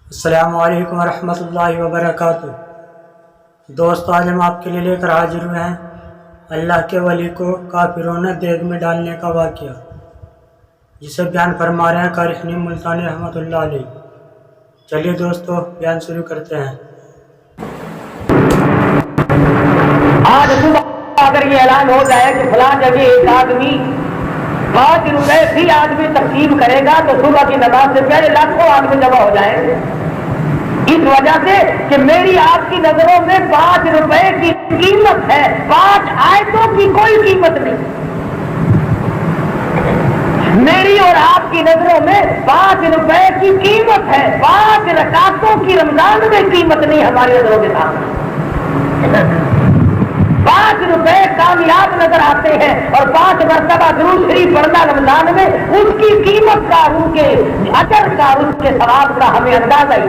السلام علیکم ورحمۃ اللہ وبرکاتہ۔ دوستو، آج ہم آپ کے لیے لے کر حاضر ہوئے ہیں اللہ کے ولی کو کافروں نے دیگ میں ڈالنے کا واقعہ، جسے بیان فرما رہے ہیں قاری حنیم ملتانی رحمۃ اللہ علیہ۔ چلیے دوستو، بیان شروع کرتے ہیں۔ آج صبح اگر یہ اعلان ہو جائے کہ فلاں جگہ ایک آدمی 5 روپے بھی آدمی تقسیم کرے گا تو صبح کی نماز سے پہلے لاکھوں آدمی جمع ہو جائیں گے، اس وجہ سے کہ میری آپ کی نظروں میں 5 روپے کی قیمت ہے، 5 آیتوں کی کوئی قیمت نہیں۔ میری اور آپ کی نظروں میں 5 روپے کی قیمت ہے، 5 رکعتوں کی رمضان میں قیمت نہیں ہماری نظروں کے سامنے۔ 5 روپے کامیاب نظر آتے ہیں اور 5 مرتبہ درود شریف پڑھنا رمضان میں اس کی قیمت کا، ان کے اجر کا، اس کے ثواب کا ہمیں اندازہ ہی۔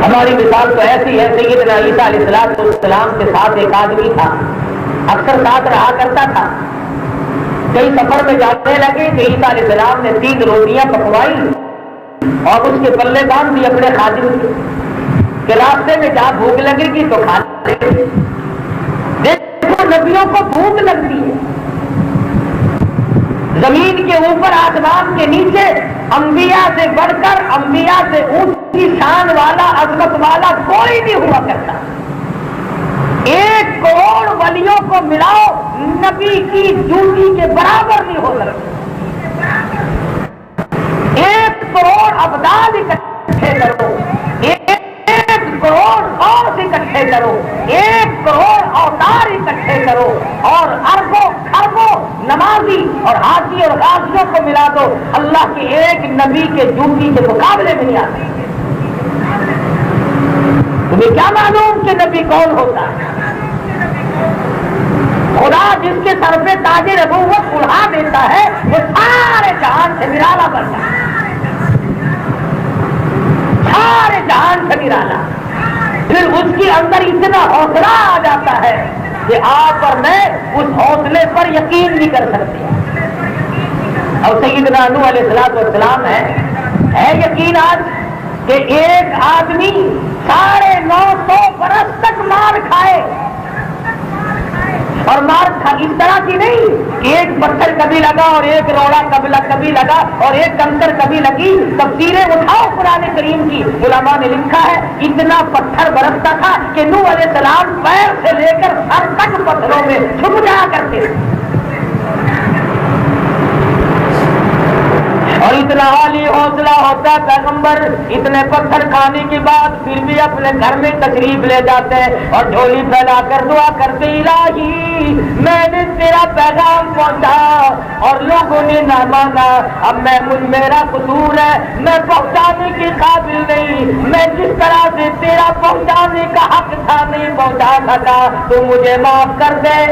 ہماری مثال تو ایسی ہے، سیدنا عیسیٰ علیہ السلام کے ساتھ ایک آدمی تھا، اکثر ساتھ رہا کرتا تھا۔ کئی سفر میں جانے لگے کہ عیسیٰ علیہ السلام نے 3 روٹیاں پکوائی اور اس کے پلے باندھ دی اپنے خادم کے راستے میں جہاں بھوک لگے گی تو کھا لے گی۔ دیکھو، نبیوں کو بھوک لگتی ہے۔ زمین کے اوپر آسمان کے نیچے انبیاء سے بڑھ کر، انبیاء سے اونچی شان والا، عظمت والا کوئی نہیں ہوا کرتا۔ 1 کروڑ ولیوں کو ملاؤ، نبی کی ڈیوٹی کے برابر نہیں ہو سکتا۔ 1 کروڑ ابدال اکٹھے کرو، 1 کروڑ غوث اکٹھے کرو، 1 کروڑ اوتار اکٹھے کرو اور اربوں خربوں نمازی اور حاجی اور غازیوں کو ملا دو، اللہ کے ایک نبی کے ڈیوٹی کے مقابلے میں نہیں آتے۔ تمہیں کیا معلوم کہ نبی کون ہوتا ہے؟ خدا جس کے سر پہ تاج نبوت اڑا دیتا ہے وہ سارے جہان سے نرالا بنتا ہے، سارے جہان سے نرالا۔ پھر اس کے اندر اتنا حوصلہ آ جاتا ہے کہ آپ اور میں اس حوصلے پر یقین نہیں کر سکتے۔ اور سیدنا نوح علیہ السلام ہے یقین آج کہ ایک آدمی 950 برس تک مار کھائے، اور مار اس طرح کی نہیں کہ ایک پتھر کبھی لگا اور ایک روڑا کبھی لگا اور ایک کنکر کبھی لگی۔ تفسیریں اٹھاؤ قرآن کریم کی، علماء نے لکھا ہے اتنا پتھر برستا تھا کہ نوح علیہ السلام پیر سے لے کر سر تک پتھروں میں چھپ جایا کرتے، اور اتنا عالی حوصلہ ہوتا پیغمبر اتنے پتھر کھانے کے بعد پھر بھی اپنے گھر میں تشریف لے جاتے اور جھولی پھیلا کر دعا کرتے، الہی میں نے تیرا پیغام پہنچا اور لوگوں نے نہ مانا، اب میرا قصور ہے، میں پہنچانے کے قابل نہیں، میں جس طرح سے تیرا پہنچانے کا حق تھا نہیں پہنچا سکا، تو مجھے معاف کر دے۔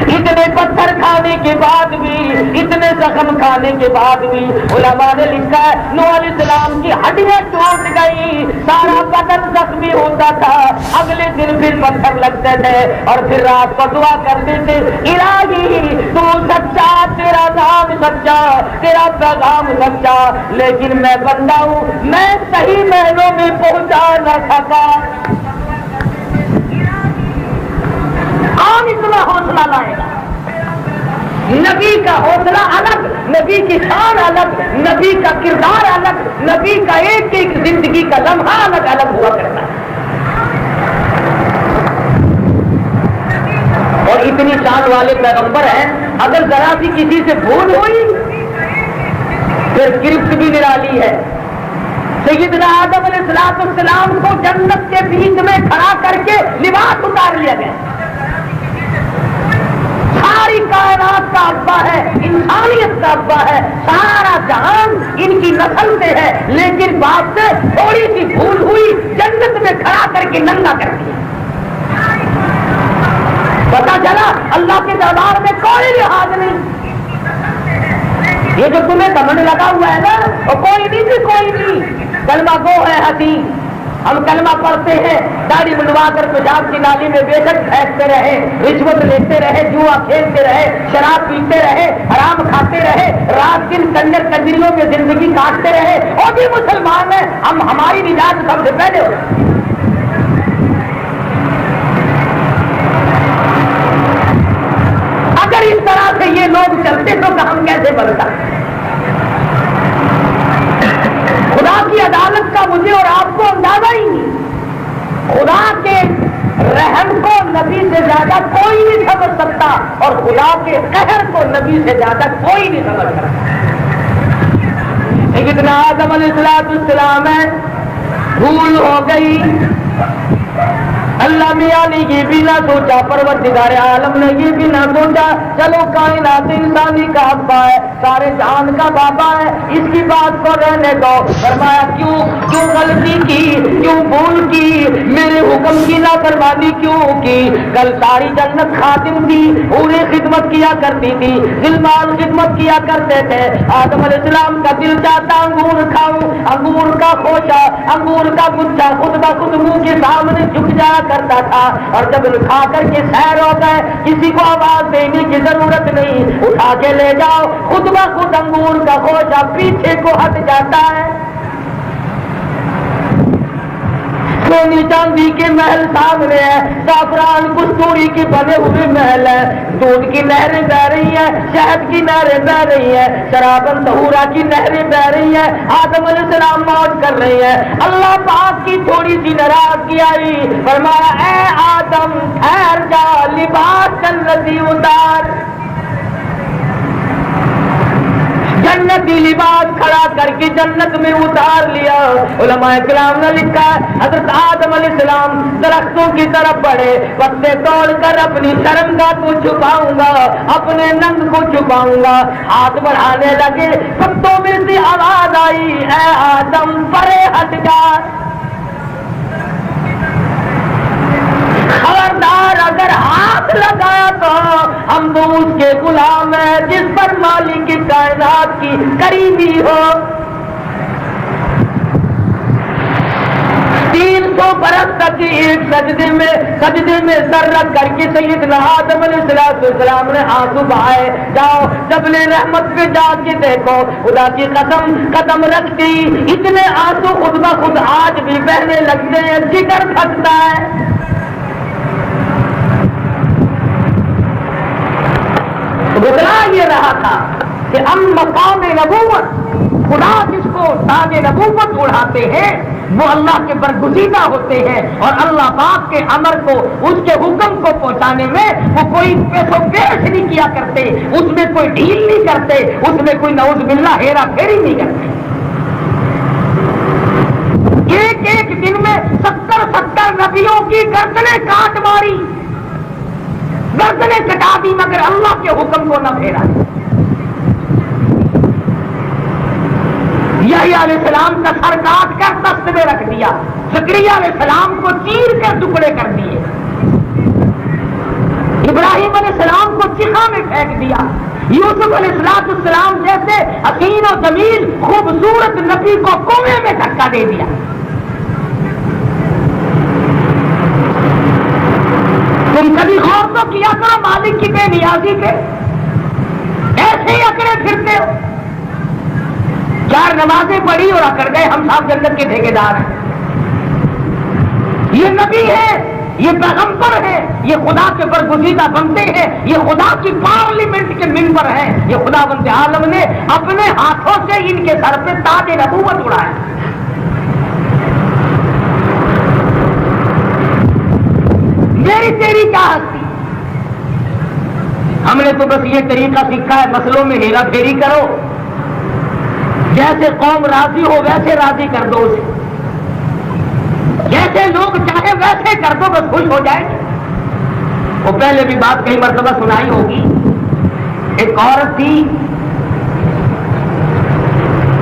اتنے پتھر کھانے کے بعد بھی، اتنے زخم کھانے کے بعد بھی علماء نے لکھا ہے نوح علیہ السلام کی ہڈیاں ٹوٹ گئی، سارا بدن زخمی ہوتا تھا۔ اگلے دن پھر پتھر لگتے تھے اور پھر رات کو دعا کرتے تھے، الہی تو سچا، تیرا نام سچا، تیرا پیغام سچا، لیکن میں بندہ ہوں، میں صحیح معنوں میں پہنچا نہ سکا۔ کون اتنا حوصلہ لائے گا؟ نبی کا حوصلہ الگ، نبی کی شان الگ، نبی کا کردار الگ، نبی کا ایک ایک زندگی کا لمحہ الگ الگ ہوا کرتا ہے۔ اور اتنی شان والے پیغمبر ہیں، اگر ذرا سی کسی سے بھول ہوئی پھر گرفت بھی نرالی ہے۔ سیدنا آدم علیہ السلام کو جنت کے بیچ میں کھڑا کر کے لباس اتار لیا گیا۔ ساری کائنات کا ابا ہے، انسانیت کا ابا ہے، سارا جہان ان کی نسل سے ہے، لیکن باپ سے تھوڑی سی بھول ہوئی، جنت میں کھڑا کر کے ننگا کر دیا۔ پتا چلا اللہ کے دربار میں کوئی لحاظ نہیں۔ یہ جو تمہیں گھمنڈ لگا ہوا ہے نا، وہ کوئی نہیں، کلمہ گو ہے حسین، ہم کلمہ پڑھتے ہیں، داڑھی منڈوا کر پیشاب کی نالی میں بے شک پھینکتے رہے، رشوت لیتے رہے، جوا کھیلتے رہے، شراب پیتے رہے، حرام کھاتے رہے، رات دن کنجر کنجریوں میں زندگی کاٹتے رہے، اور بھی مسلمان ہیں، ہماری نجات سب سے پہلے ہو۔ اگر اس طرح سے یہ لوگ چلتے تو ہم کیسے بنتا؟ خدا کی عدالت کا مجھے اور آپ کو اندازہ ہی نہیں۔ خدا کے رحم کو نبی سے زیادہ کوئی نہیں سمجھ سکتا، اور خدا کے قہر کو نبی سے زیادہ کوئی نہیں سمجھ سکتا۔ اتنا آدم علیہ السلام ہے، بھول ہو گئی، اللہ میاں نے یہ بھی نہ سوچا، پروردگار عالم نے یہ بھی نہ سوچا، چلو کائنات انسانی کا ابا ہے، سارے جہان کا بابا ہے، اس کی بات کو رہنے دو۔ فرمایا کیوں غلطی کی، کیوں بھول کی، میرے حکم کی نافرمانی کیوں کی؟ کل ساری جنت خادم تھی، پورے خدمت کیا کرتی تھی، غلمان خدمت کیا کرتے تھے۔ آدم علیہ السلام کا دل چاہتا انگور کھاؤں، انگور کا خوشا، انگور کا گچھا خود بخود منہ کے سامنے جھک جایا کرتا تھا، اور جب کھا کر کے سیر ہو گئے، کسی کو آواز دینے کی ضرورت نہیں، اٹھا کے لے جاؤ، خود بخود انگور کا خوشا پیچھے کو ہٹ جاتا ہے۔ سونی چاندی کے محل سامنے ہے، زعفران کستوری کے بنے ہوئے محل ہے، دودھ کی نہریں بہ رہی ہیں، شہد کی نہریں بہ رہی ہیں، شرابن طہورا کی نہریں بہ رہی ہیں، آدم علیہ السلام موج کر رہے ہیں۔ اللہ پاک کی تھوڑی سی ناراضگی آئی، فرمایا اے آدم ٹھہر جا، لباس جنتی اتار۔ جنتی لباس کھڑا کر کے جنت میں اتار لیا۔ علماء کرام نے لکھا ہے حضرت آدم علیہ السلام درختوں کی طرف بڑھے، پتے توڑ کر اپنی شرمگاہ کو چھپاؤں گا، اپنے ننگ کو چھپاؤں گا، ہاتھ بڑھانے لگے، پتوں میں سے آواز آئی اے آدم پرے ہٹ جا، خبردار اگر ہاتھ لگایا تو ہم تو اس کے غلام ہیں جس پر مالک کائنات کی قریبی ہو۔ 300 برس تک ایک سجدے میں سر رکھ کر کے سیدنا آدم علیہ السلام نے آنسو بہائے۔ جاؤ جبل رحمت پہ جا کے دیکھو، خدا کی قدم رکھتی اتنے آنسو خود بخود آج بھی بہنے لگتے ہیں، جگر پھٹتا ہے۔ گزرا یہ رہا تھا کہ ہم مقام نبوت، خدا جس کو تاج نبوت اڑاتے ہیں وہ اللہ کے برگزیدہ ہوتے ہیں، اور اللہ پاک کے امر کو، اس کے حکم کو پہنچانے میں وہ کوئی پیسوں پیش نہیں کیا کرتے، اس میں کوئی ڈھیل نہیں کرتے، اس میں کوئی نعوذ باللہ ہیرا پھیری نہیں کرتے۔ ایک دن میں 70 نبیوں کی گردنیں کاٹ ماری، گردنیں کٹا دی، مگر اللہ کے حکم کو نہ پھیرا۔ یحییٰ علیہ السلام کا سر کاٹ کر دست میں رکھ دیا، زکریا علیہ السلام کو چیر کر ٹکڑے کر دیے، ابراہیم علیہ السلام کو چیخا میں پھینک دیا، یوسف علیہ السلام جیسے حسین و جمیل خوبصورت نبی کو کنویں میں دھکا دے دیا۔ تم کبھی غور تو کیا کرو مالک کی بے نیازی پہ، ایسے ہی اکڑے پھرتے ہو۔ 4 نمازیں پڑھی اور اکڑ گئے، ہم صاحب جنت کے ٹھیکیدار ہیں، یہ نبی ہے، یہ پیغمبر ہے، یہ خدا کے برگزیدہ بندے ہیں، یہ خدا کی پارلیمنٹ کے ممبر ہیں، یہ خداوند عالم نے اپنے ہاتھوں سے ان کے سر پہ تاج نبوت اڑایا۔ میری تیری کیا ہستی؟ ہم نے تو بس یہ طریقہ سیکھا ہے مسئلوں میں ہیرا پھیری کرو، جیسے قوم راضی ہو ویسے راضی کر دو اسے، جیسے لوگ چاہے ویسے کر دو، بس خوش ہو جائے۔ وہ پہلے بھی بات کئی مرتبہ سنائی ہوگی، ایک عورت تھی،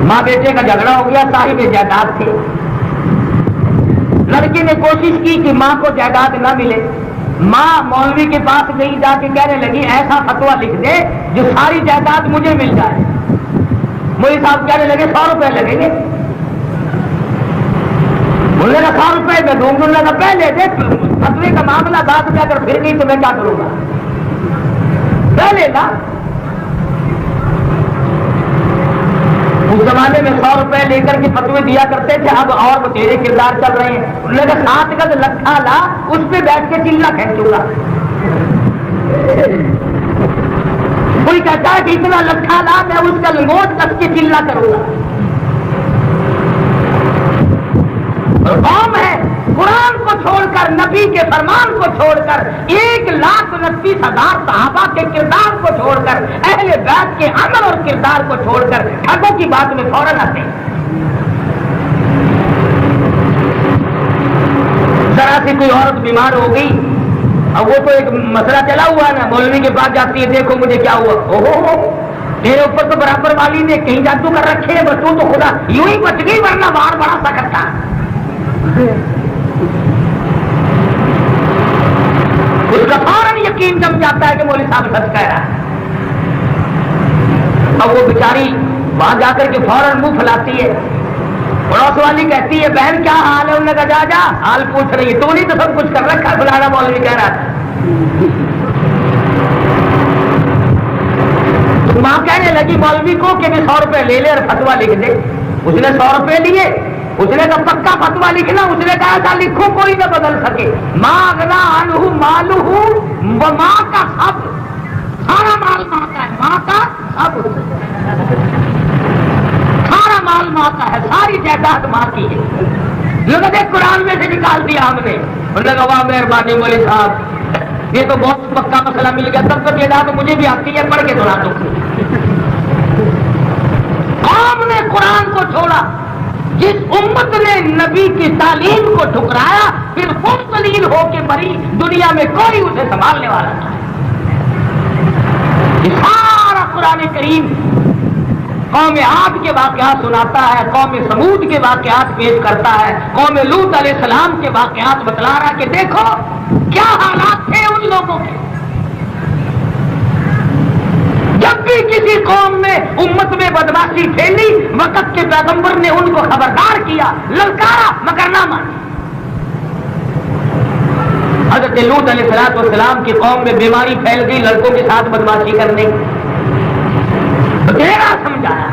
ماں بیٹے کا جھگڑا ہو گیا، صاحب جائیداد تھے، لڑکے نے کوشش کی کہ ماں کو جائیداد نہ ملے، ماں مولوی کے پاس گئی، جا کے کہنے لگی ایسا فتویٰ لکھ دے جو ساری جائیداد مجھے مل جائے۔ مولوی صاحب کہنے لگے 100 روپے لگیں گے۔ بولے گا 100 روپئے میں دوں گا، کا پہلے دے، فتوے کا معاملہ بعد میں اگر پھر گئی تو میں کیا کروں گا، پہلے نا۔ اس زمانے میں 100 روپئے لے کر کے فتوے دیا کرتے تھے، اب اور بتیرے کردار چل رہے ہیں۔ انہوں نے کہا 7 گز لکھا لا، اس پہ بیٹھ کے چلا کھینچوں گا۔ کوئی کہتا ہے کہ اتنا لکھا لا، میں اس کا لنگوٹ کس کے چلا کروں گا۔ قوم ہے قرآن کو چھوڑ کر، نبی کے فرمان کو چھوڑ کر، 1,29,000 صحابہ کے کردار کو چھوڑ کر، اہل بیت کے عمل اور کردار کو چھوڑ کر ٹھگوں کی بات میں فوراً آتے ہیں۔ ذرا سی کوئی عورت بیمار ہو گئی، اب وہ تو ایک مسئلہ چلا ہوا ہے نا، مولوی کے پاس جاتی ہے، دیکھو مجھے کیا ہوا، اوہو تیرے اوپر تو برابر والی نے کہیں جادو کر رکھے ہیں، بس تو خدا یوں ہی بچ گئی، ورنہ باہر بڑا سخت تھا۔ اس کا فوراً یقین جم جاتا ہے کہ مولوی صاحب سچ کہہ رہا ہے۔ اب وہ بیچاری وہاں جا کر کے فوراً منہ پھیلاتی ہے، پڑوس والی کہتی ہے بہن کیا حال ہے، انہوں نے کہا جا جا حال پوچھ رہی ہے، تو نہیں تو سب کچھ کر رکھا، فلانا مولوی کہہ رہا تھا۔ ماں کہنے لگی مولوی کو کہ 100 روپے لے لے اور فتوا لکھ دے۔ اس نے 100 روپے لیے، اس نے کہا پکا فتوا لکھنا، اس نے کہا ایسا لکھو کوئی نہ بدل سکے، ماں اغنا عنہ مالہ و ماں کا سب، سارا مال ماں کا ہے، ماں کا سب، سارا مال ماں کا ہے، ساری جائیداد ماں کی ہے۔ لوگوں نے قرآن میں سے نکال دیا ہم نے، انہوں نے کہا واہ مہربانی مولوی صاحب، یہ تو بہت پکا مسئلہ مل گیا، تب تک یہ تو مجھے بھی آتی ہے، پڑھ کے سنا دو۔ قوم نے قرآن کو چھوڑا، جس امت نے نبی کی تعلیم کو ٹھکرایا، پھر خود ذلیل ہو کے مری، دنیا میں کوئی اسے سنبھالنے والا نہیں۔ یہ سارا قرآن کریم قوم عاد کے واقعات سناتا ہے، قوم سمود کے واقعات پیش کرتا ہے، قوم لوط علیہ السلام کے واقعات بتلا رہا کہ دیکھو کیا حالات تھے ان لوگوں کے۔ جب بھی کسی قوم میں امت میں بدماشی پھیلی، وقت کے پیغمبر نے ان کو خبردار کیا، للکارا مگر نہ مانی۔ حضرت لوط علیہ السلام کی قوم میں بیماری پھیل گئی، لڑکوں کے ساتھ بدماشی کرنے، بڑا سمجھایا،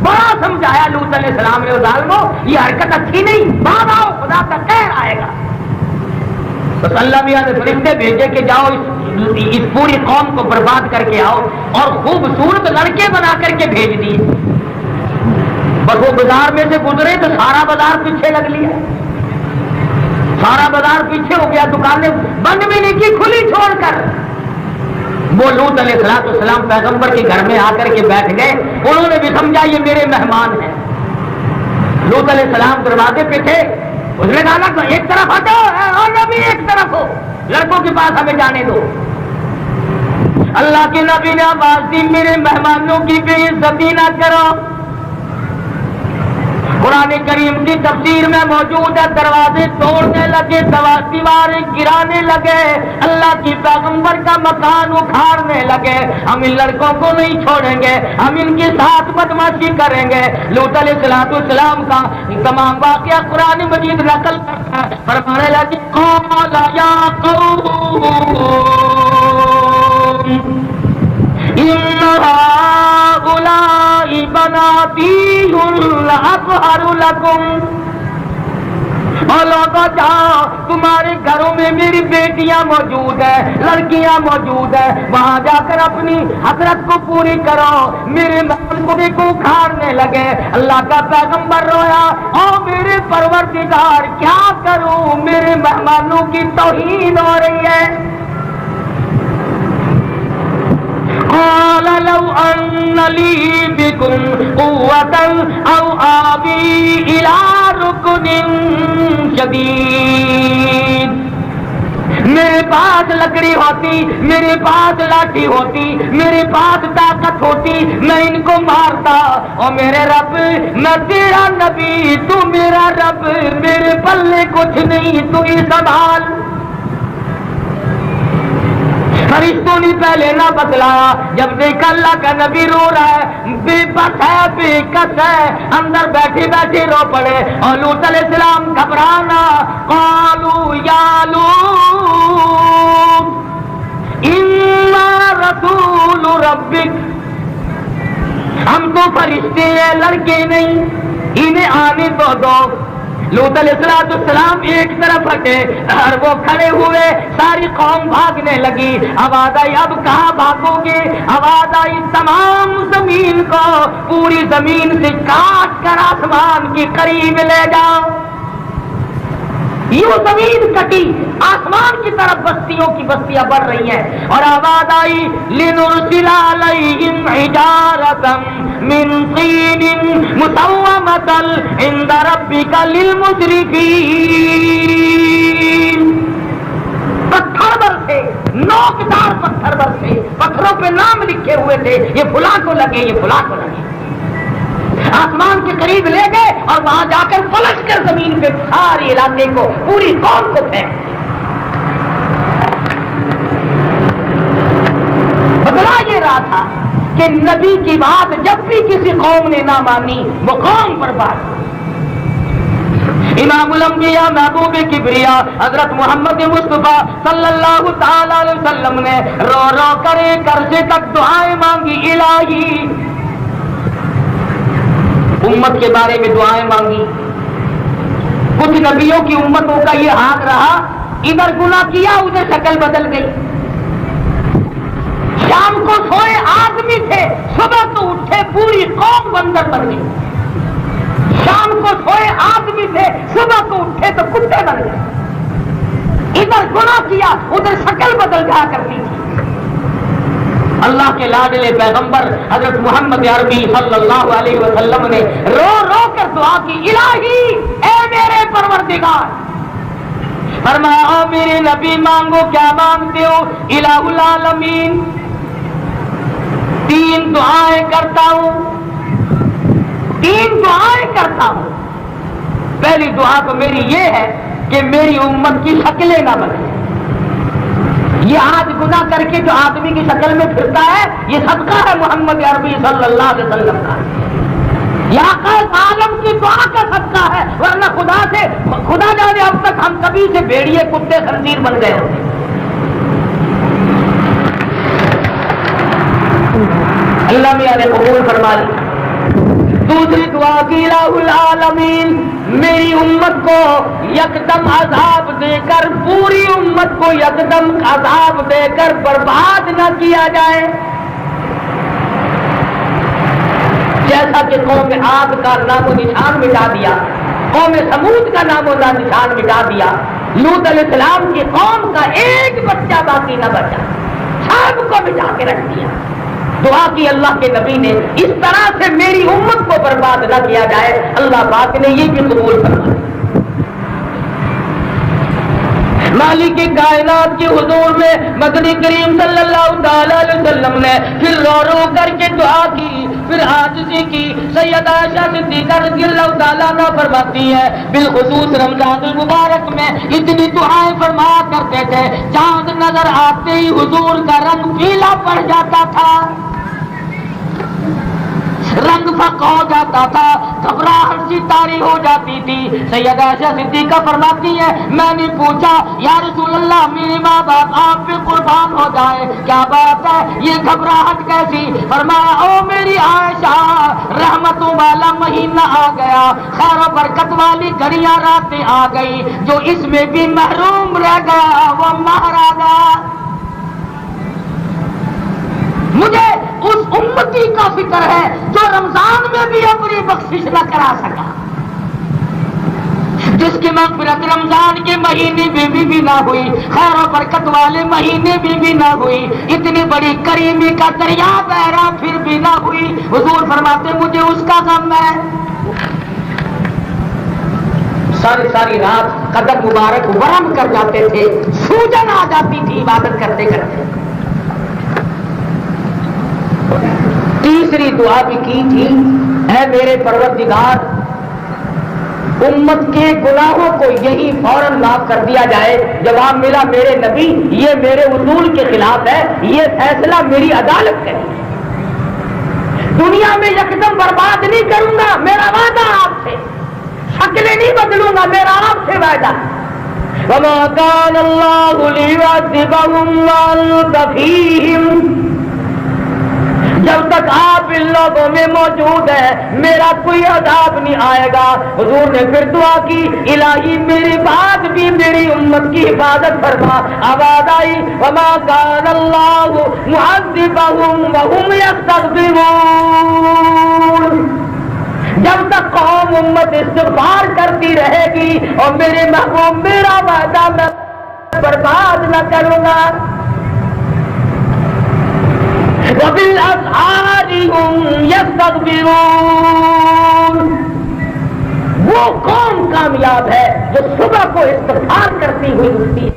بڑا سمجھایا لوط علیہ السلام نے، ظالمو یہ حرکت اچھی نہیں، بعد آؤ خدا کا قہر آئے گا۔ بس اللہ میاں نے فرشتے بھیجے کہ جاؤ اس پوری قوم کو برباد کر کے آؤ، اور خوبصورت لڑکے بنا کر کے بھیج دیے۔ بس وہ بازار میں سے گزرے تو سارا بازار پیچھے لگ لیا، سارا بازار پیچھے ہو گیا، دکانیں بند بھی نہیں کی، کھلی چھوڑ کر۔ وہ لوط علیہ السلام پیغمبر کے گھر میں آ کر کے بیٹھ گئے، انہوں نے بھی سمجھا یہ میرے مہمان ہیں۔ لوط علیہ السلام دروازے پہ تھے، اس نے کہا کہ ایک طرف ہٹو اور نبی ایک طرف ہو، لڑکوں کے پاس ہمیں جانے دو۔ اللہ کے نبی نے آواز دی میرے مہمانوں کی بے عزتی نہ کرو۔ قرآن کریم کی تفسیر میں موجود ہے، دروازے توڑنے لگے، دیواریں گرانے لگے، اللہ کی پیغمبر کا مکان اکھاڑنے لگے۔ ہم ان لڑکوں کو نہیں چھوڑیں گے، ہم ان کے ساتھ بدماشی کریں گے۔ لوط علیہ السلام کا تمام واقعہ قرآن مجید نقل کرتا ہے، فرمانے لگے قال یا قوم بناتی اطہر لکم، اور لوگوں جاؤ تمہارے گھروں میں میری بیٹیاں موجود ہیں، لڑکیاں موجود ہیں، وہاں جا کر اپنی حسرت کو پوری کرو۔ میرے محل کو اکھاڑنے لگے، اللہ کا پیغمبر رویا، او میرے پروردگار کیا کروں، میرے مہمانوں کی توہین ہو رہی ہے۔ قال لو ان لی بکم قوة او آوی الى رکن شدید، میرے پاس لکڑی ہوتی، میرے پاس لاٹھی ہوتی، میرے پاس طاقت ہوتی، میں ان کو مارتا۔ اور میرے رب میں تیرا نبی، تو میرا رب، میرے پلے کچھ نہیں، تو ہی سنبھال۔ فرشتوں نے پہلے نہ بتلایا، جب دیکھا اللہ کا نبی رو رہا ہے، بے بس ہے، بے کس ہے، اندر بیٹھے بیٹھے رو پڑے، اور لوط علیہ السلام گھبرانا، قالوا یا لوط انا رسول ربک، ہم تو فرشتے ہیں، لڑکے نہیں، انہیں آنے تو دو۔ لوط علیہ السلام ایک طرف ہٹے اور وہ کھڑے ہوئے، ساری قوم بھاگنے لگی۔ آواز آئی اب کہاں بھاگو گے؟ آواز آئی تمام زمین کو، پوری زمین سے کاٹ کر آسمان کے قریب لے جاؤ۔ یوں زمین کٹی، آسمان کی طرف بستیوں کی بستیاں بڑھ رہی ہیں، اور آواز آئی لنرسل علیہم حجارۃ من طین مسومۃ عند ربک للمسرفین۔ پتھر برسے، نوکدار پتھر برسے، پتھروں پہ نام لکھے ہوئے تھے، یہ فلاں کو لگے، یہ فلاں کو لگے۔ آسمان کے قریب لے گئے اور وہاں جا کر پلٹ کر زمین پہ سارے علاقے کو، پوری قوم کو پھینک بدلا یہ رہا تھا کہ نبی کی بات جب بھی کسی قوم نے نہ مانی وہ قوم برباد۔ امام الانبیاء محبوب کبریا حضرت محمد مصطفیٰ صلی اللہ تعالی علیہ وسلم نے رو رو کر ایک عرصے تک دعائیں مانگی، الہی امت کے بارے میں دعائیں مانگی۔ کچھ نبیوں کی امتوں کا یہ حال رہا، ادھر گناہ کیا ادھر شکل بدل گئی۔ شام کو سوئے آدمی تھے، صبح تو اٹھے پوری قوم بندر بن گئی۔ شام کو سوئے آدمی تھے، صبح کو اٹھے تو کتے بن گئے۔ ادھر گناہ کیا ادھر شکل بدل جا کرتی تھی۔ اللہ کے لاڈلے پیغمبر حضرت محمد عربی صلی اللہ علیہ وسلم نے رو رو کر دعا کی، الہی اے میرے پروردگار، فرمایا او میرے نبی مانگو کیا مانگتے ہو؟ الہ العالمین، تین دعائیں کرتا ہوں۔ پہلی دعا تو میری یہ ہے کہ میری امت کی شکلیں نہ بدلیں۔ یہ آج گناہ کر کے جو آدمی کی شکل میں پھرتا ہے یہ صدقہ ہے محمد عربی صلی اللہ علیہ وسلم کا، یہ آقا عالم کی دعا کا صدقہ ہے، ورنہ خدا جانے اب تک ہم کبھی سے بھیڑیے کتے خنزیر بن گئے ہوتے۔ اللہ میاں نے قبول فرما لی۔ دوسری دعا کی الہ العالمین، میری امت کو یکدم عذاب دے کر، پوری امت کو یکدم عذاب دے کر برباد نہ کیا جائے، جیسا کہ قوم عاد کا نام و نشان مٹا دیا، قوم سمود کا نام و نشان مٹا دیا، لوط علیہ السلام کی قوم کا ایک بچہ باقی نہ بچا، سب کو مٹا کے رکھ دیا۔ دعا کی اللہ کے نبی نے اس طرح سے میری امت کو برباد نہ کیا جائے، اللہ پاک نے یہ بھی قبول فرمایا۔ مالک کائنات کے حضور میں مدنی کریم صلی اللہ علیہ وسلم نے پھر رو رو کر کے دعا کی، پھر عاجزی کی۔ سیدہ عائشہ صدیقہ رضی اللہ تعالیٰ عنہا فرماتی ہے بالخصوص رمضان المبارک میں اتنی دعائیں فرمایا کرتے تھے، چاند نظر آتے ہی حضور کا رنگ پیلا پڑ جاتا تھا، رنگ فق ہو جاتا تھا، گھبراہٹ سی طاری ہو جاتی تھی۔ سیدہ عائشہ صدیقہ فرماتی ہے میں نے پوچھا یا رسول اللہ میرے ماں باپ آپ پہ قربان ہو جائے، کیا بات ہے یہ گھبراہٹ کیسی؟ فرمایا او میری عائشہ، رحمتوں والا مہینہ آ گیا، خیر و برکت والی گھڑیاں راتیں آ گئی، جو اس میں بھی محروم رہ گیا وہ مہر آ گیا۔ مجھے اس امتی کا فکر ہے جو رمضان میں بھی اپنی بخشش نہ کرا سکا، جس کی مغفرت رمضان کے مہینے میں بھی نہ ہوئی، خیر و برکت والے مہینے میں بھی نہ ہوئی، اتنی بڑی کریمی کا دریا بہ رہا پھر بھی نہ ہوئی۔ حضور فرماتے مجھے اس کا غم ہے۔ ساری رات قدم مبارک ورم کر جاتے تھے، سوجن آ جاتی تھی عبادت کرتے کرتے۔ تیسری دعا بھی کی تھی اے میرے پروردگار امت کے گناہوں کو یہی فوراً معاف کر دیا جائے. جواب ملا میرے نبی یہ میرے اصول کے خلاف ہے, یہ فیصلہ میری عدالت ہے. دنیا میں یکدم برباد نہیں کروں گا, میرا وعدہ آپ سے. شکلیں نہیں بدلوں گا, میرا آپ سے وعدہ. وما كان الله ليعذبهم وأنت فيهم, جب تک آپ ان لوگوں میں موجود ہیں میرا کوئی عذاب نہیں آئے گا. حضور نے پھر دعا کی, الہی میری بات بھی میری امت کی حفاظت فرما. آواز آئی وما كان الله معذبهم وهم يستغفرون. جب تک قوم امت استغفار کرتی رہے گی اور میرے محبوب میرا وعدہ میں برباد نہ کروں گا. وبالاسحار هم يستغفرون. وہ قوم کامیاب ہے جو صبح کو استغفار کرتی ہوئی اٹھتی ہے.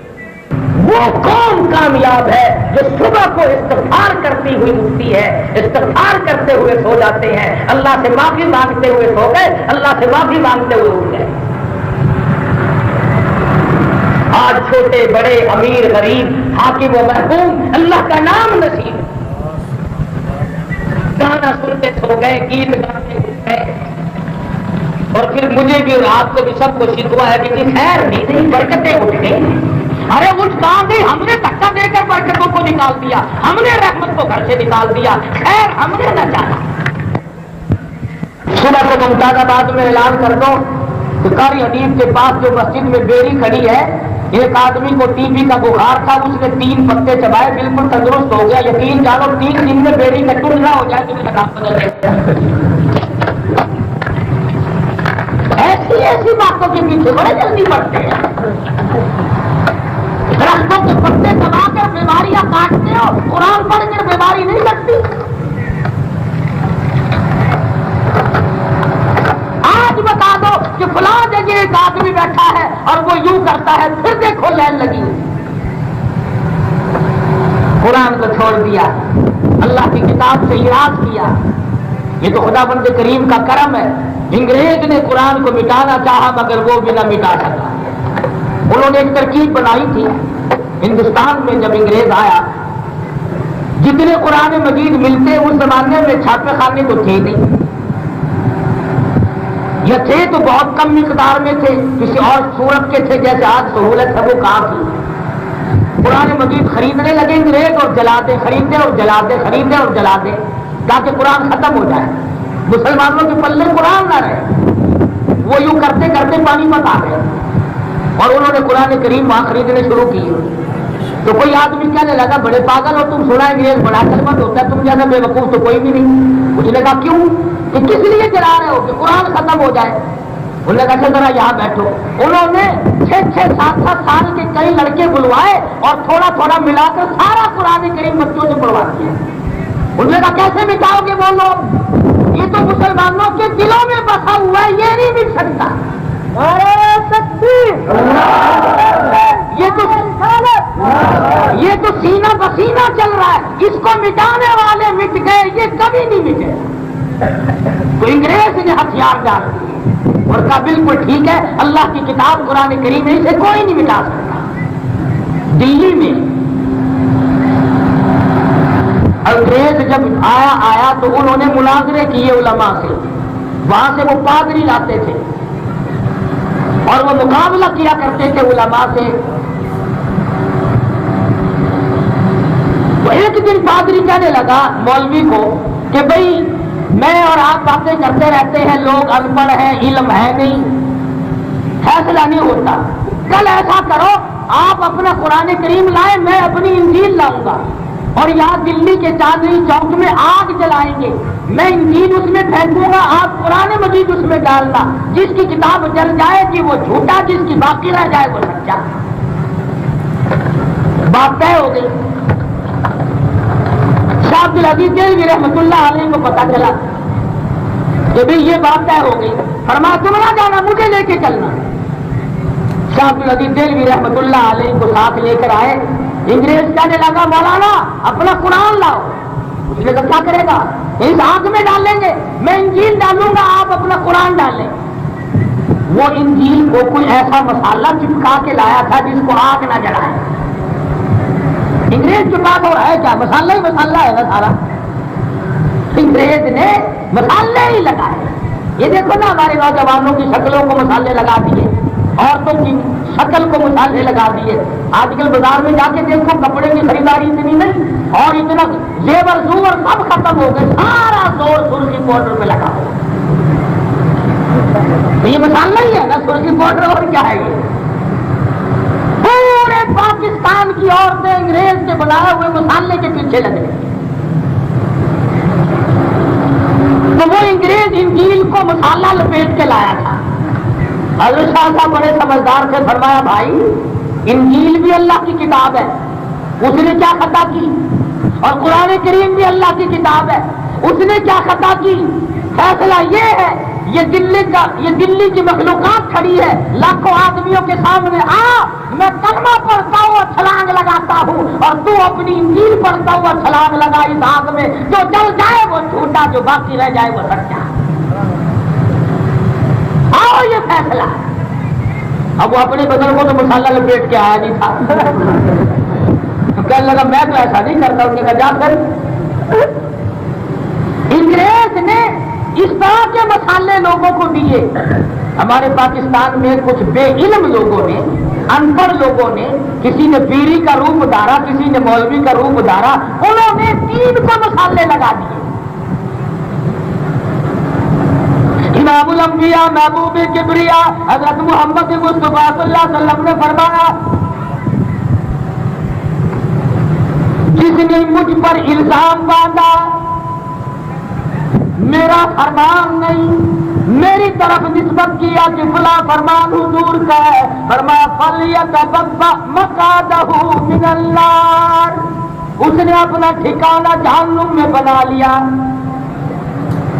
وہ قوم کامیاب ہے جو صبح کو استغفار کرتی ہوئی اٹھتی ہے, استغفار کرتے ہوئے سو جاتے ہیں, اللہ سے معافی مانگتے ہوئے سو گئے, اللہ سے معافی مانگتے ہوئے اٹھ گئے. آج چھوٹے بڑے امیر غریب حاکم و محکوم اللہ کا نام نصیب, گانا سنتے سو گئے, گیت گاتے اٹھ گئے. اور پھر مجھے بھی اور آپ کو بھی سب کو شکوا ہے کہ خیر نہیں برکتیں اٹھ گئی. ارے اٹھ کہاں گئی, ہم نے دھکا دے کر برکتوں کو نکال دیا, ہم نے رحمت کو گھر سے نکال دیا. خیر ہم نے نہ چاہا. صبح کو ممتاز آباد میں اعلان کر دو کہ قاری حدیث کے پاس جو مسجد میں بیری کھڑی ہے, ایک آدمی کو ٹی بی کا بخار تھا, اس نے 3 پتے چبائے, بالکل تندرست ہو گیا. یقین جانو 3 دن میں بیری کا ٹنڈا ہو جائے تو اس کا نام بدل جائے. ایسی باتوں کے پیچھے بڑے جلدی پڑتے ہیں. درختوں کے پتے دبا کر بیماریاں کاٹتے ہو, قرآن پڑھ کر بیماری نہیں لگتی. آج بتا دو کہ فلاں جگہ ایک آدمی بیٹھا ہے اور وہ یوں کرتا ہے, پھر دیکھو لائن لگی. قرآن کو چھوڑ دیا, اللہ کی کتاب سے اعراض کیا. یہ تو خدا بند کریم کا کرم ہے. انگریز نے قرآن کو مٹانا چاہا مگر وہ بھی نہ مٹا سکا. انہوں نے ایک ترکیب بنائی تھی. ہندوستان میں جب انگریز آیا, جتنے قرآن مجید ملتے اس زمانے میں چھاپے خانے تو تھے نہیں, یا تھے تو بہت کم مقدار میں تھے, کسی اور صورت کے تھے. جیسے آج سہولت ہے وہ کہاں تھی. قرآن مجید خریدنے لگے انگریز اور جلا دے, خریدے اور جلا دے, خریدے اور جلا دے, تاکہ قرآن ختم ہو جائے, مسلمانوں کے پلے قرآن نہ رہے. وہ یوں کرتے کرتے پانی مت آ گئے اور انہوں نے قرآن کریم وہاں خریدنے شروع کیے. تو کوئی آدمی کہنے لگا بڑے پاگل ہو تم, سنا انگریز بڑا کلمت ہوتا ہے, تم جیسا بے وقوف تو کوئی بھی نہیں. اس نے کہا کیوں, کہ کس لیے جلا رہے ہو, کہ قرآن ختم ہو جائے. انہوں نے کہا چل ذرا یہاں بیٹھو. انہوں نے 6-7 سال کے کئی لڑکے بلوائے اور تھوڑا تھوڑا ملا کر سارا قرآن کریم بچوں سے پڑھوا دیا. انہوں نے کہا کیسے مٹاؤ گے وہ لوگ, یہ تو مسلمانوں کے دلوں میں بسا ہوا ہے, یہ نہیں مٹ سکتا. یہ تو سینہ بسینہ چل رہا ہے, اس کو مٹانے والے مٹ گئے, یہ کبھی نہیں مٹے. تو انگریز نے ہتھیار ڈال دیے اور کہا بالکل ٹھیک ہے, اللہ کی کتاب قرآن کریم ہے, اسے کوئی نہیں مٹا سکتا. دلی میں انگریز جب آیا تو انہوں نے مناظرے کیے علماء سے. وہاں سے وہ پادری لاتے تھے اور وہ مقابلہ کیا کرتے تھے علماء سے. وہ ایک دن پادری کہنے لگا مولوی کو کہ بھئی میں اور آپ باتیں کرتے رہتے ہیں, لوگ ان پڑھ ہیں, علم ہے نہیں, فیصلہ نہیں ہوتا. کل ایسا کرو آپ اپنا قرآن کریم لائیں, میں اپنی انجیل لاؤں گا اور یہاں دلی کے چاندنی چوک میں آگ جلائیں گے. میں انجیل اس میں پھینکوں گا, آپ قرآن مجید اس میں ڈالنا. جس کی کتاب جل جائے گی وہ جھوٹا, جس کی باقی رہ جائے وہ سچا. بات طے ہو گئی. شاہ عبد العزیز دہلوی رحمۃ اللہ علیہ کو پتا چلا کہ بھی یہ بات طے ہو گئی. فرمایا تم نہ جانا, مجھے لے کے چلنا. شاہ عبد العزیز دہلوی رحمۃ اللہ علیہ کو ساتھ لے کر آئے. انگریز کہنے لگا مولانا اپنا قرآن لاؤ. اس نے کہا کیا کرے گا, اس آگ میں ڈال لیں گے, میں انجیل ڈالوں گا, آپ اپنا قرآن ڈال لیں. وہ انجیل کو کوئی ایسا مسالہ چپکا کے لایا تھا جس کو آگ نہ جلائے. انگریز کے پاس اور ہے کیا؟ مسالہ ہی مسالہ ہے نا سارا. انگریز نے مسالے ہی لگائے. یہ دیکھو نا ہمارے نوجوانوں کی شکلوں کو مسالے لگا دیے, عورتوں کی شکل کو مسالے لگا دیے. آج کل بازار میں جا کے دیکھو کپڑے کی خریداری اتنی نہیں اور اتنا زیور زور سب ختم ہو گئے, سارا زور سرخی پاؤڈر پہ لگا ہو. یہ مسالہ ہی ہے نا سرخی پاؤڈر, اور کیا ہے یہ؟ پورے پاکستان کی عورتیں انگریز کے بنائے ہوئے مسالے کے پیچھے لگ گئی. تو وہ انگریز انجیل کو مسالہ لپیٹ کے لایا تھا. حضرت شاہ صاحب بڑے سمجھدار سے فرمایا بھائی انجیل بھی اللہ کی کتاب ہے, اس نے کیا خطا کی, اور قرآن کریم بھی اللہ کی کتاب ہے, اس نے کیا خطا کی. فیصلہ یہ ہے یہ دلی کی مخلوقات کھڑی ہے لاکھوں آدمیوں کے سامنے, میں کلمہ پڑھتا ہوا چھلانگ لگاتا ہوں اور تو اپنی انجیل پڑھتا ہوا چھلانگ لگا اس آگ میں, جو جل جائے وہ چھوٹا, جو باقی رہ جائے وہ سچا. آؤ یہ فیصلہ. اب وہ اپنے بدن کو تو مسالہ لپیٹ کے آیا نہیں تھا. کہنے لگا میں تو ایسا نہیں کرتا. ان نے کہا جا کر. انگریز نے اس طرح کے مسالے لوگوں کو دیے. ہمارے پاکستان میں کچھ بے علم لوگوں نے, ان پڑھ لوگوں نے, کسی نے پیری کا روپ دھارا, کسی نے مولوی کا روپ دھارا, انہوں نے دین کو مسالے لگا دیے. امام الانبیاء محبوب کبریا حضرت محمد مصطفیٰ صلی اللہ علیہ وسلم نے فرمایا جس نے مجھ پر الزام باندھا میرا فرمان نہیں, میری طرف نسبت کیا کہ فلاں فرمان حضور کا ہے, فرمایا فَلْيَتَبَوَّأْ مَقْعَدَهُ مِنَ النَّارِ, اس نے اپنا ٹھکانہ جہنم میں بنا لیا.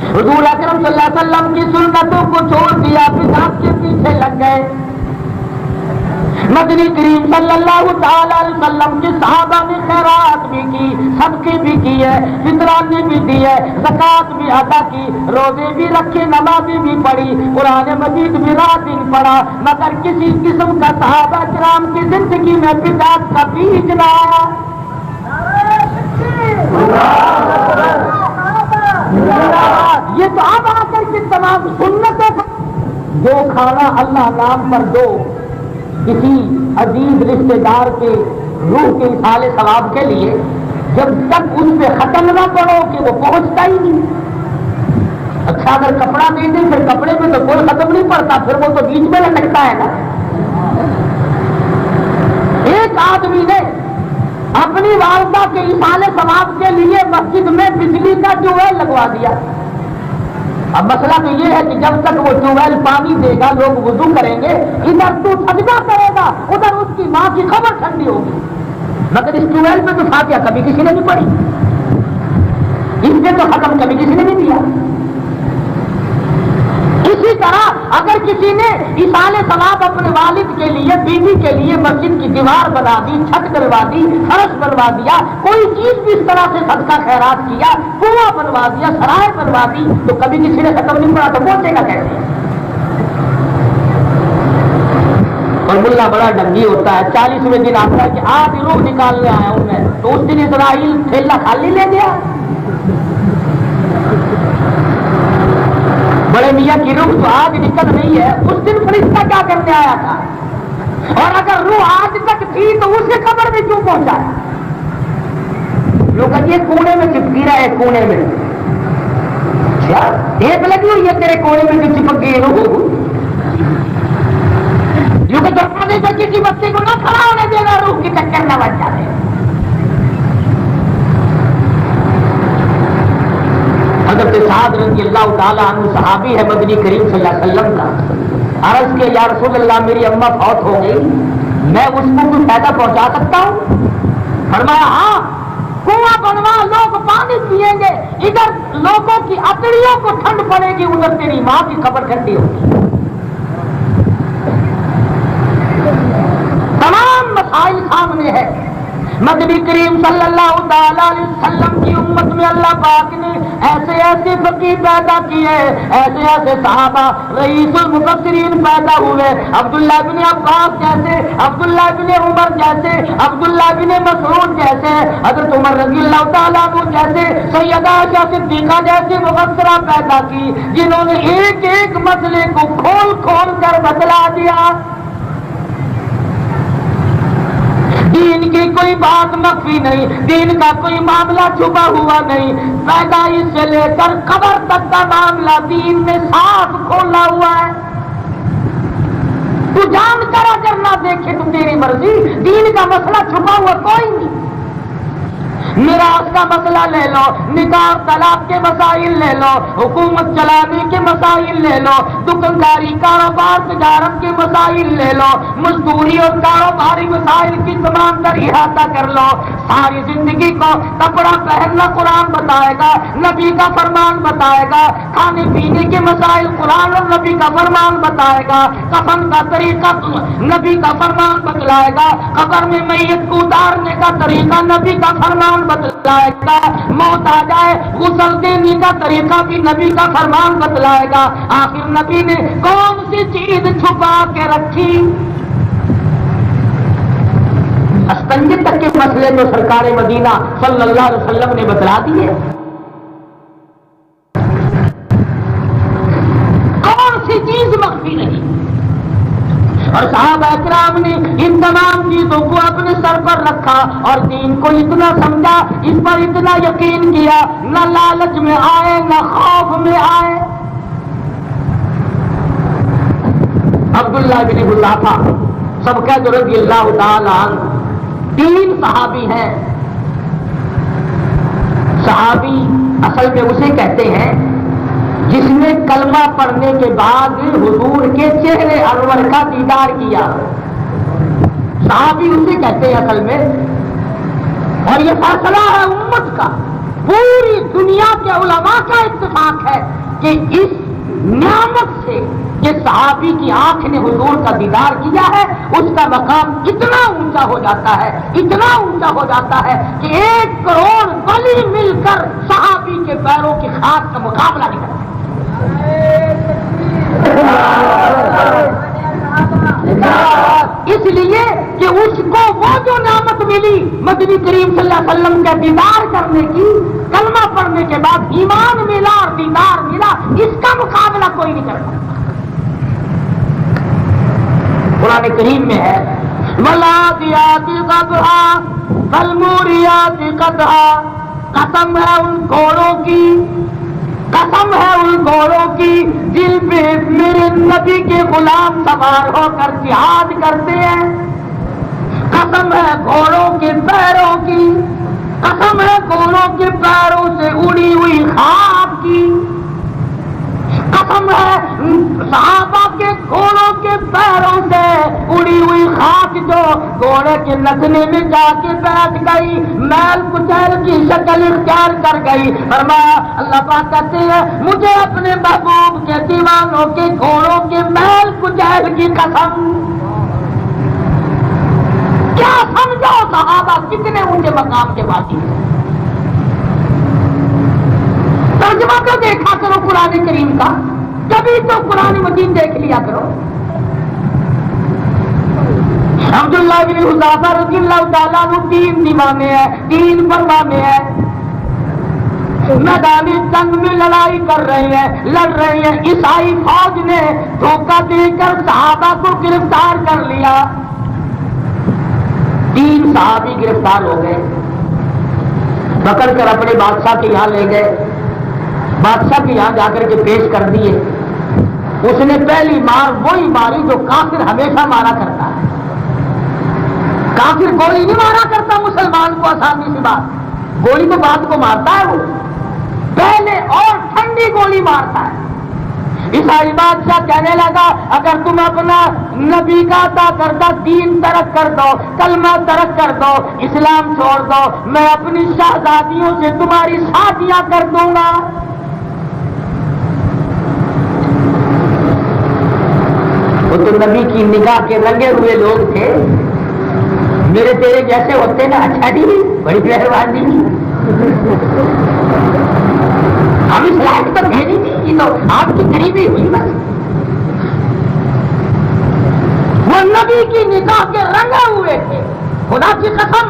حضور اکرم صلی اللہ علیہ وسلم کی سنتوں کو چھوڑ دیا, بدعت کے پیچھے لگ گئے. مدنی کریم صلی اللہ تعالی علیہ وسلم کے صحابہ نے خیرات بھی کی, صدقے بھی کیے, فطرانی بھی دیے, زکات بھی ادا کی, روزے بھی رکھے, نمازیں بھی پڑھی, قرآن مجید بھی رات دن پڑھا, مگر کسی قسم کا صحابہ کرام کی زندگی میں بدعت کا بیج نہ آیا. یہ تو اب آ کر کے تمام سنتیں دو کھانا اللہ نام پر دو, کسی عزیز رشتے دار کے روح کے اصال ثواب کے لیے, جب تک اس پہ ختم نہ پڑو کہ وہ پہنچتا ہی نہیں. اچھا اگر کپڑا دے دیں پھر کپڑے میں تو کوئی ختم نہیں پڑتا, پھر وہ تو بیچ میں لٹکتا ہے نا. ایک آدمی نے اپنی والدہ کے اصال ثواب کے لیے مسجد میں بجلی کا ٹیوب ویل لگوا دیا. اب مسئلہ تو یہ ہے کہ جب تک وہ ٹیوب ویل پانی دے گا لوگ وضو کریں گے, ادھر تو سجدہ کرے گا, ادھر اس کی ماں کی خبر ٹھنڈی ہوگی. مگر اس ٹیوب ویل پہ تو فاتحہ کبھی کسی نے نہیں پڑھی, اس پہ تو ختم کبھی کسی نے نہیں دیا. اسی طرح اگر کسی نے اصال ثواب اپنے والد کے لیے, بیوی کے لیے مسجد کی دیوار بنا دی, چھت بنوا دی, فرش بنوا دیا, کوئی چیز بھی اس طرح سے صدقہ خیرات کیا, کنواں بنوا دیا, سرائے بنوا دی, تو کبھی کسی نے ختم نہیں پڑا, تو پہنچے گا کیسے؟ اور ملا بڑا ڈنگی ہوتا ہے, 40ویں دن آتا ہے کہ آج روح نکالنے آیا ہوں میں, تو اس دن اسرائیل تھیلا خالی لے گیا. بڑے میاں کی روح تو آج نکل رہی ہے, اس دن فرشتہ کیا کرنے آیا تھا, اور اگر روح آج تک تھی تو اسے قبر میں کیوں پہنچایا؟ لوگ یہ کونے میں چپکی رہا ہے, کونے میں ایک لگی ہوئی ہے تیرے کونے میں جو چپک گئی روح, جو کہ دروازے سے کسی بچے کو نہ کھڑا ہونے دینا, روح کی چکر نہ بچ جاتے. حضرت سعد رضی اللہ تعالیٰ عنہ صحابی ہے مدنی کریم صلی اللہ علیہ وسلم کا. عرض کے یا رسول اللہ میری اماں فوت ہو گئی, میں اس کو کوئی فائدہ پہنچا سکتا ہوں؟ فرمایا ہاں, کنواں بنوا, لوگ پانی پیئیں گے, ادھر لوگوں کی اکڑیوں کو ٹھنڈ پڑے گی, ادھر تیری ماں کی قبر ٹھنڈی ہوگی. تمام مسائل سامنے ہے. مدنی کریم صلی اللہ تعالی علیہ وسلم کی امت میں اللہ پاک نے ایسے ایسے فقیر پیدا کیے، ایسے ایسے صحابہ رئیس المفسرین پیدا ہوئے، عبداللہ بن عباس جیسے، عبداللہ بن عمر جیسے، عبداللہ بن مسعود جیسے، حضرت عمر رضی اللہ تعالیٰ عنہ جیسے، سیدہ عائشہ صدیقہ جیسے مبصرہ پیدا کی، جنہوں نے ایک ایک مسئلے کو کھول کھول کر بتلا دیا۔ دین کی کوئی بات مخفی نہیں، دین کا کوئی معاملہ چھپا ہوا نہیں، پیدائش سے لے کر قبر تک کا معاملہ دین میں صاف کھولا ہوا ہے۔ تو جان کر اگر نہ دیکھے تو تیری مرضی، دین کا مسئلہ چھپا ہوا کوئی نہیں۔ میراث کا مسئلہ لے لو، نکاح طلاق کے مسائل لے لو، حکومت چلانے کے مسائل لے لو، دکانداری کاروبار تجارت کے مسائل لے لو، مزدوری اور کاروباری مسائل کی تمام تر احاطہ کر لو۔ ساری زندگی کو کپڑا پہننا قرآن بتائے گا، نبی کا فرمان بتائے گا، کھانے پینے کے مسائل قرآن اور نبی کا فرمان بتائے گا، کفن کا طریقہ نبی کا فرمان بتلائے گا، قبر میں میت کو اتارنے کا طریقہ نبی کا فرمان بتلائے گا، موت آ جائے غسل دینے کا طریقہ بھی نبی کا فرمان بتلائے گا۔ آخر نبی نے کون سی چیز چھپا کے رکھی؟ استنجے تک کے مسئلے تو سرکار مدینہ صلی اللہ علیہ وسلم نے بتلا دیے۔ کون سی چیز مخفی نہیں؟ اور صحابہ اکرام نے ان تمام چیزوں کو اپنے سر پر رکھا اور دین کو اتنا سمجھا، اس پر اتنا یقین کیا، نہ لالچ میں آئے نہ خوف میں آئے۔ عبداللہ بن حذافہ سب کہتے رضی اللہ تعالی عنہ، 3 صحابی ہیں۔ صحابی اصل میں اسے کہتے ہیں جس نے کلمہ پڑھنے کے بعد حضور کے چہرے انور کا دیدار کیا، صحابی اسے کہتے ہیں اصل میں۔ اور یہ فیصلہ ہے امت کا، پوری دنیا کے علماء کا اتفاق ہے کہ اس نعمت سے کہ صحابی کی آنکھ نے حضور کا دیدار کیا ہے، اس کا مقام اتنا اونچا ہو جاتا ہے، اتنا اونچا ہو جاتا ہے کہ 1 کروڑ ولی مل کر صحابی کے پیروں کی خاک کا مقابلہ نہیں کرتے۔ اس لیے کہ اس کو وہ جو نعمت ملی مدنی کریم صلی اللہ علیہ وسلم کا دیدار کرنے کی، کلمہ پڑھنے کے بعد ایمان ملا اور دیدار ملا، اس کا مقابلہ کوئی نہیں کر سکتا۔ قرآن کریم میں ہے وَالْعَادِيَاتِ ضَبْحًا فَالْمُورِيَاتِ قَدْحًا، قسم ہے ان گھوڑوں کی، قسم ہے ان گھوڑوں کی جن پہ میرے نبی کے غلام سوار ہو کر جہاد کرتے ہیں، قسم ہے گھوڑوں کے پیروں کی، قسم ہے گھوڑوں کے پیروں سے اڑی ہوئی خاک کی، قسم ہے صحابہ کے گھوڑوں کے پیروں سے اڑی ہوئی خاک جو گھوڑے کے نچنے میں جا کے بیٹھ گئی، میل کچیل کی شکل اختیار کر گئی۔ فرمایا اللہ پاک کہتے ہیں مجھے اپنے محبوب کے دیوانوں کے گھوڑوں کے میل کچیل کی قسم۔ کیا سمجھو صحابہ کتنے اونچے مقام کے باقی ہیں۔ ترجمہ تو دیکھا کرو قرآن کریم کا، کبھی تو قرآن مجید دیکھ لیا کرو۔ عبداللہ بن حذافہ رضی اللہ تعالیٰ عنہ 3 دیوانے ہیں، 3 پروانے ہیں، میدان جنگ میں لڑائی کر رہے ہیں، لڑ رہے ہیں، عیسائی فوج نے دھوکہ دے کر صحابہ کو گرفتار کر لیا۔ 3 صحابی گرفتار ہو گئے، پکڑ کر اپنے بادشاہ کے یہاں لے گئے، بادشاہ کے یہاں جا کر کے پیش کر دیے۔ اس نے پہلی مار وہی ماری جو کافر ہمیشہ مارا کرتا ہے۔ کافر گولی نہیں مارا کرتا مسلمان کو، آسانی سی بات، گولی تو بات کو مارتا ہے، وہ پہلے اور ٹھنڈی گولی مارتا ہے۔ عیسائی بادشاہ کہنے لگا اگر تم اپنا نبی کا عطا کردہ دین ترک کر دو، کلمہ ترک کر دو، اسلام چھوڑ دو، میں اپنی شہزادیوں سے تمہاری شادیاں کر دوں گا۔ وہ تو نبی کی نگاہ کے رنگے ہوئے لوگ تھے، میرے تیرے جیسے ہوتے نا، اچھا جی بڑی مہربانی، ہم اس لائق تو ہے نہیں، یہ تو آپ کی قریبی ہوئی بس۔ وہ نبی کی نگاہ کے رنگے ہوئے تھے، خدا کی قسم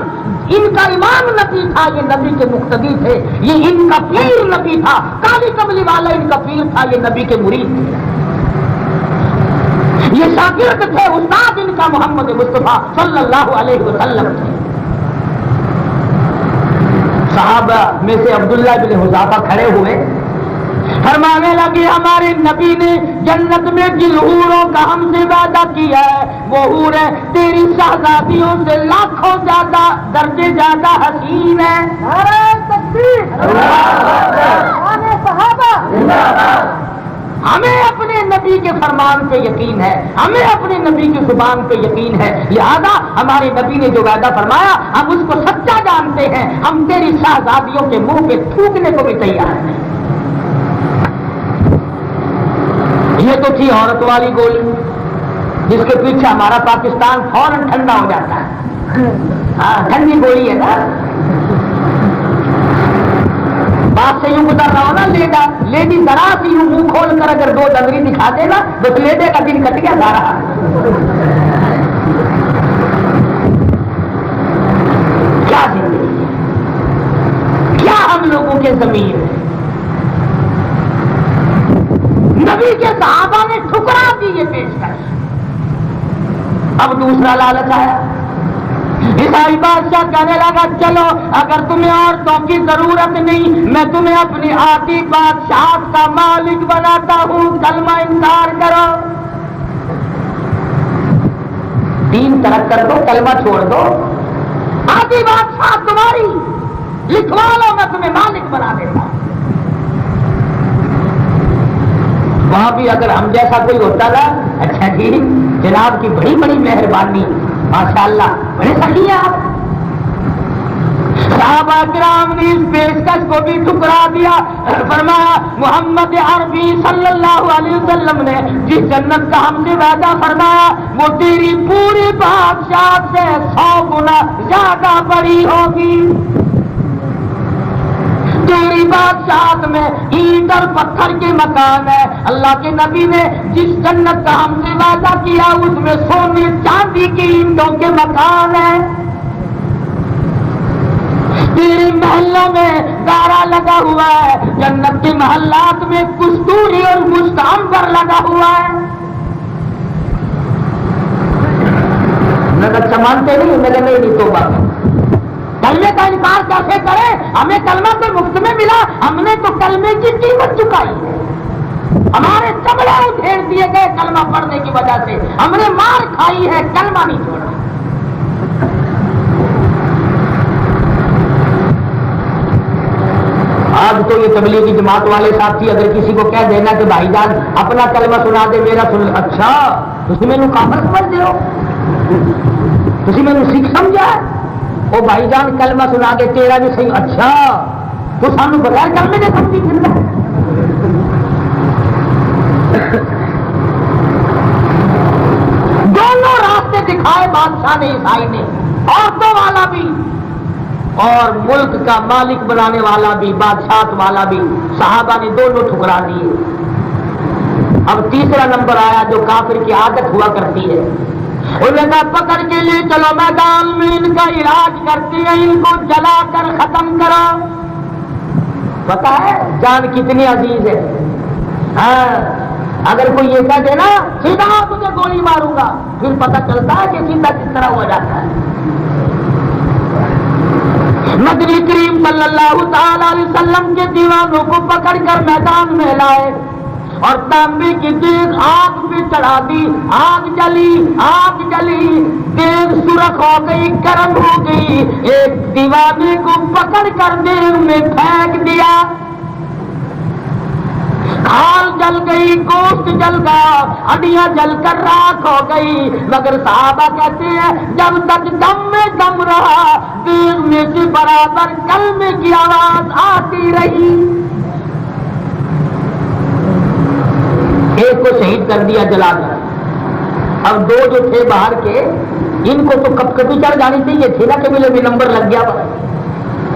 ان کا امام نبی تھا، یہ نبی کے مقتدی تھے، یہ ان کا پیر نبی تھا، کالی کملی والا ان کا پیر تھا، یہ نبی کے مرید تھے، یہ شاگرد تھے، استاد ان کا محمد مصطفیٰ صلی اللہ علیہ وسلم تھے۔ صحابہ میں سے عبداللہ بن حذافہ کھڑے ہوئے، فرمانے لگے ہمارے نبی نے جنت میں جن حوروں کا ہم سے وعدہ کیا ہے وہ حوریں تیری شہزادیوں سے لاکھوں زیادہ درجے زیادہ حسین ہے۔ نعرہ تکبیر، نعرہ صحابہ، ہمیں اپنے نبی کے فرمان پہ یقین ہے، ہمیں اپنے نبی کی زبان پہ یقین ہے، لہذا ہمارے نبی نے جو وعدہ فرمایا ہم اس کو سچا جانتے ہیں، ہم تیری شہزادیوں کے منہ پہ تھوکنے کو بھی تیار ہیں۔ یہ تو تھی عورت والی گولی جس کے پیچھے ہمارا پاکستان فوراً ٹھنڈا ہو جاتا ہے، ہاں ٹھنڈی گولی ہے نا، بات سے یوں گزر رہا ہو نا، لیڈی ذرا سی یوں منہ کھول کر اگر دو ڈنگری دکھا دے نا تو لیڈے کا دن کٹ گیا سارا۔ کیا زندگی ہے، کیا ہم لوگوں کے ضمیر ہے۔ نبی کے صحابہ نے ٹھکرا دی یہ پیشکش۔ اب دوسرا لالچ آیا، عیسائی بادشاہ کہنے لگا چلو اگر تمہیں عورتوں کی ضرورت نہیں میں تمہیں اپنی آتی بادشاہ کا مالک بناتا ہوں، کلمہ انکار کرو، دین ترک کر دو، کلمہ چھوڑ دو، آتی بادشاہ تمہاری لکھوا لو، میں تمہیں مالک بنا دیتا ہوں۔ وہاں بھی اگر ہم جیسا کوئی ہوتا نا، اچھا جی جناب کی بڑی بڑی مہربانی، ماشاءاللہ بڑے سخی ہیں آپ۔ صحابہ کرام نے اس پیشکش کو بھی ٹھکرا دیا، فرمایا محمد عربی صلی اللہ علیہ وسلم نے جس جنت کا ہم سے وعدہ فرمایا وہ تیری پوری بادشاہ سے 100 گنا زیادہ بڑی ہوگی۔ تیری بادشاہت میں اینٹ اور پتھر کے مکان ہے، اللہ کے نبی نے جس جنت کا ہم سے وعدہ کیا اس میں سونے چاندی کی اینٹوں کے مکان ہے، تیرے محلوں میں دارا لگا ہوا ہے، جنت کے محلات میں کستوری اور مستعنبر لگا ہوا ہے۔ نظر سمانتے نہیں، نظر نہیں توبہ کلمے کا انکار کیسے کرے، ہمیں کلمہ تو مفت میں ملا، ہم نے تو کلمے کی قیمت چکائی ہے، ہمارے چمڑے ادھیڑ دیے گئے کلمہ پڑھنے کی وجہ سے، ہم نے مار کھائی ہے، کلمہ نہیں چھوڑا۔ آج تو یہ تبلیغی جماعت والے ساتھی اگر کسی کو کہہ دینا کہ بھائی جان اپنا کلمہ سنا دے میرا سن، اچھا تسی میں کافر سمجھ دے ہو، تسی میں سکھ سمجھا ہے، او بھائی جان کلمہ سنا دے تیرا بھی صحیح، اچھا تو سانو بغیر کلمے نے سمجھی پھرنا۔ دونوں راستے دکھائے بادشاہ نے، عیسائی نے، عورتوں والا بھی اور ملک کا مالک بنانے والا بھی، بادشاہت والا بھی، صحابہ نے دونوں ٹھکرا دیے۔ اب تیسرا نمبر آیا جو کافر کی عادت ہوا کرتی ہے، انہیں کہا پکڑ کے لے چلو میدان میں، ان کا علاج کرتے ہیں، ان کو جلا کر ختم کرو۔ پتا ہے جان کتنی عزیز ہے، ہاں اگر کوئی یہ کہہ دے نا سیدھا تجھے گولی ماروں گا، پھر پتہ چلتا ہے کہ سیدھا کس طرح ہو جاتا ہے۔ نبی کریم صلی اللہ تعالی علیہ وسلم کے دیوانوں کو پکڑ کر میدان میں لائے اور تانبے کی دیگ آگ پہ چڑھا دی، آگ جلی، دیگ سرخ ہو گئی، گرم ہو گئی، ایک دیوانے کو پکڑ کر دیگ میں پھینک دیا، کھال جل گئی، گوشت جل گیا، ہڈیاں جل کر راکھ ہو گئی، مگر صحابہ کہتے ہیں جب تک دم میں دم رہا دیگ میں سے برابر کلمے کی آواز آتی رہی۔ ایک کو شہید کر دیا جلا کر، اب دو جو تھے باہر کے ان کو تو کب کبھی چڑھ جانی چاہیے تھی نا کہ مجھے بھی نمبر لگ گیا،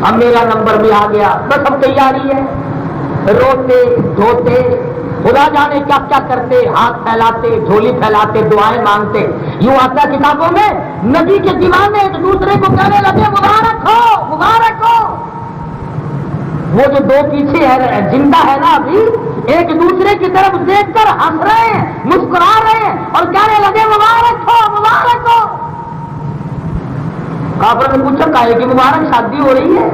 اب میرا نمبر بھی آ گیا، بس اب تیاری ہے، روتے دھوتے خدا جانے کیا کیا کرتے، ہاتھ پھیلاتے، جھولی پھیلاتے، دعائیں مانگتے. یوں آتا کتابوں میں نبی کے دیوانے ایک دوسرے کو کہنے لگے مبارک ہو مبارک ہو. وہ جو دو پیچھے ہے زندہ ہے نا ابھی، ایک دوسرے کی طرف دیکھ کر ہنس رہے ہیں، مسکرا رہے ہیں اور کہنے لگے مبارک ہو مبارک ہو. کافر نے پوچھا کاہے کی مبارک؟ شادی ہو رہی ہے،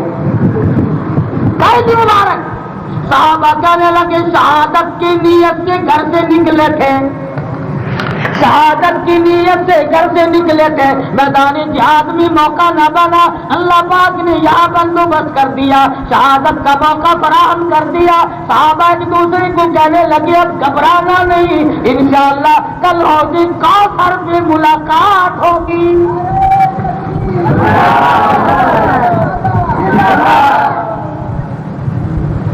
کاہے کی مبارک؟ صحابہ کہنے لگے شہادت کی نیت سے گھر سے نکلے تھے، شہادت کی نیت سے گھر سے نکلے تھے، میدان جہاد میں موقع نہ بنا، اللہ پاک نے یہاں بندوبست کر دیا، شہادت کا موقع فراہم کر دیا. صحابہ ایک دوسرے کو کہنے لگے اب گھبرانا نہیں، انشاءاللہ کل حوض کوثر میں ملاقات ہوگی.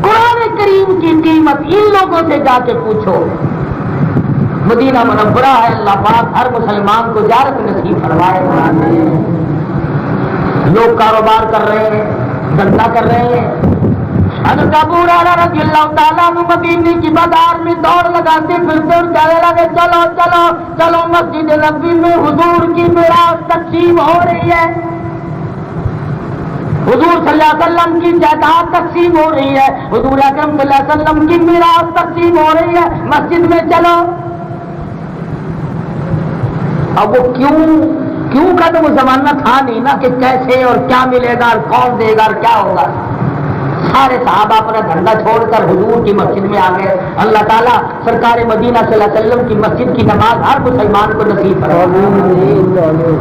قرآن کریم کی قیمت ان لوگوں سے جا کے پوچھو. مدینہ منورہ ہے، اللہ پاک ہر مسلمان کو زیارت نصیب فرمائے. لوگ کاروبار کر رہے ہیں، دھندا کر رہے ہیں. حضرت ابو ہریرہ رضی اللہ تعالیٰ عنہ مدینے کی بازار میں دوڑ لگاتے پھرتے اور کہنے لگے چلو چلو چلو مسجد نبوی میں حضور کی میراث تقسیم ہو رہی ہے، حضور صلی اللہ علیہ وسلم کی جائیداد تقسیم ہو رہی ہے، حضور اکرم صلی اللہ علیہ وسلم کی میراث تقسیم ہو رہی ہے، مسجد میں چلو. اب وہ کیوں کا تو وہ زمانہ تھا نہیں نا کہ کیسے اور کیا ملے گا اور کون دے گا اور کیا ہوگا. سارے صحابہ اپنا دھندا چھوڑ کر حضور کی مسجد میں آ گئے. اللہ تعالیٰ سرکار مدینہ صلی اللہ علیہ وسلم کی مسجد کی نماز ہر مسلمان کو نصیب فرمائے.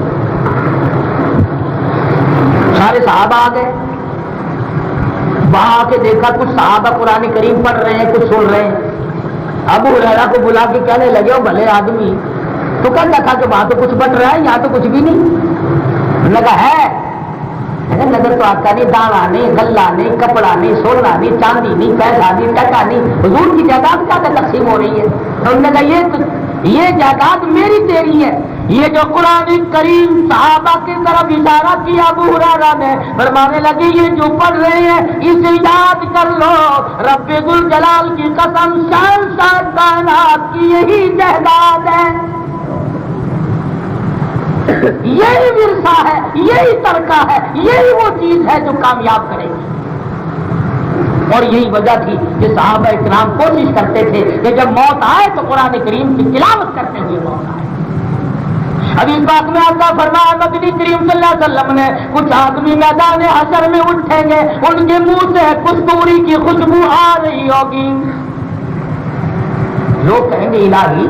سارے صحابہ آ گئے، وہاں آ کے دیکھا کچھ صحابہ قرآن کریم پڑھ رہے ہیں، کچھ سن رہے ہیں. ابو ہریرہ کو بلا کے کہنے لگے او بھلے آدمی، تو کہتا تھا کہ وہاں تو کچھ بٹ رہا ہے، یہاں تو کچھ بھی نہیں. لگا ہے نظر تو آتا نہیں، دانا نہیں، غلہ نہیں، کپڑا نہیں، سونا نہیں، چاندی نہیں، پیسہ نہیں، ٹکا نہیں، حضور کی جائیداد کیا تقسیم ہو رہی ہے. تو انہوں نے کہا یہ جائیداد میری تیری ہے. یہ جو قرآن کریم صحابہ کی طرف اشارہ کیا ابو ہریرہ نے، فرمانے لگے یہ جو پڑھ رہے ہیں اسے یاد کر لو، رب ذوالجلال کی قسم شہنشاہ کائنات کی یہی جائیداد ہے، یہی ورثہ ہے، یہی ترکہ ہے، یہی وہ چیز ہے جو کامیاب کرے گی. اور یہی وجہ تھی کہ صحابہ اکرام کوشش کرتے تھے کہ جب موت آئے تو قرآن کریم کی تلاوت کرتے ہوئے موت آئے. حدیث پاک میں آتا فرمایا نبی کریم صلی اللہ علیہ وسلم نے کچھ آدمی میدان حشر میں اٹھیں گے، ان کے منہ سے کستوری کی خوشبو آ رہی ہوگی. لوگ کہیں گے الہی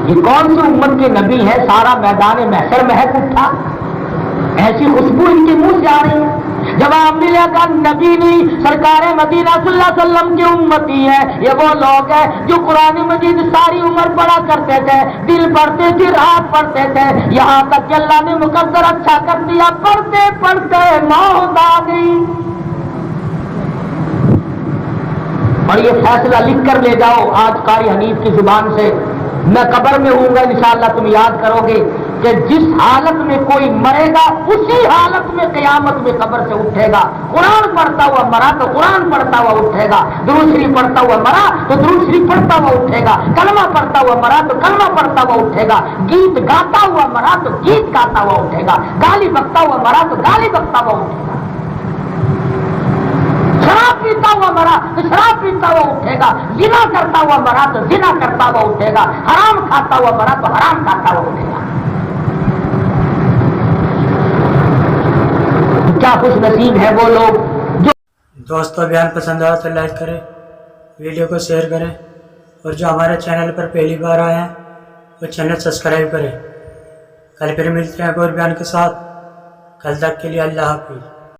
یہ کون سی امت کے نبی ہے، سارا میدان محشر مہک اٹھا، ایسی خوشبو ان کے منہ سے آ رہی ہے. جواب ملے گا نبی نہیں، سرکار مدینہ صلی اللہ علیہ وسلم کی امتی ہے. یہ وہ لوگ ہیں جو قرآن مجید ساری عمر پڑھا کرتے تھے، دل پڑھتے تھے، رات پڑھتے تھے، یہاں تک کہ اللہ نے مقدر اچھا کر دیا، پڑھتے پڑھتے موت آ گئی. اور یہ فیصلہ لکھ کر لے جاؤ آج قاری حنیف کی زبان سے، میں قبر میں ہوں گا انشاءاللہ تم یاد کرو گے کہ جس حالت میں کوئی مرے گا اسی حالت میں قیامت میں قبر سے اٹھے گا. قرآن پڑھتا ہوا مرا تو قرآن پڑھتا ہوا اٹھے گا، درود شریف پڑھتا ہوا مرا تو درود شریف پڑھتا ہوا اٹھے گا، کلمہ پڑھتا ہوا مرا تو کلمہ پڑھتا ہوا اٹھے گا، گیت گاتا ہوا مرا تو گیت گاتا ہوا اٹھے گا، گالی بکتا ہوا مرا تو گالی بکتا ہوا اٹھے گا، شراب پیتا ہوا مرا تو شراب پیتا ہوا اٹھے گا، زنا کرتا ہوا مرا تو زنا کرتا ہوا اٹھے گا، حرام کھاتا ہوا مرا تو حرام کھاتا ہوا اٹھے گا. کیا خوش نصیب ہے وہ لوگ جو. دوستوں بیان پسند آیا تو لائک کریں، ویڈیو کو شیئر کریں، اور جو ہمارے چینل پر پہلی بار آئے ہیں وہ چینل سبسکرائب کریں. کل پھر ملتے ہیں ایک اور بیان کے ساتھ. کل تک کے لیے اللہ حافظ.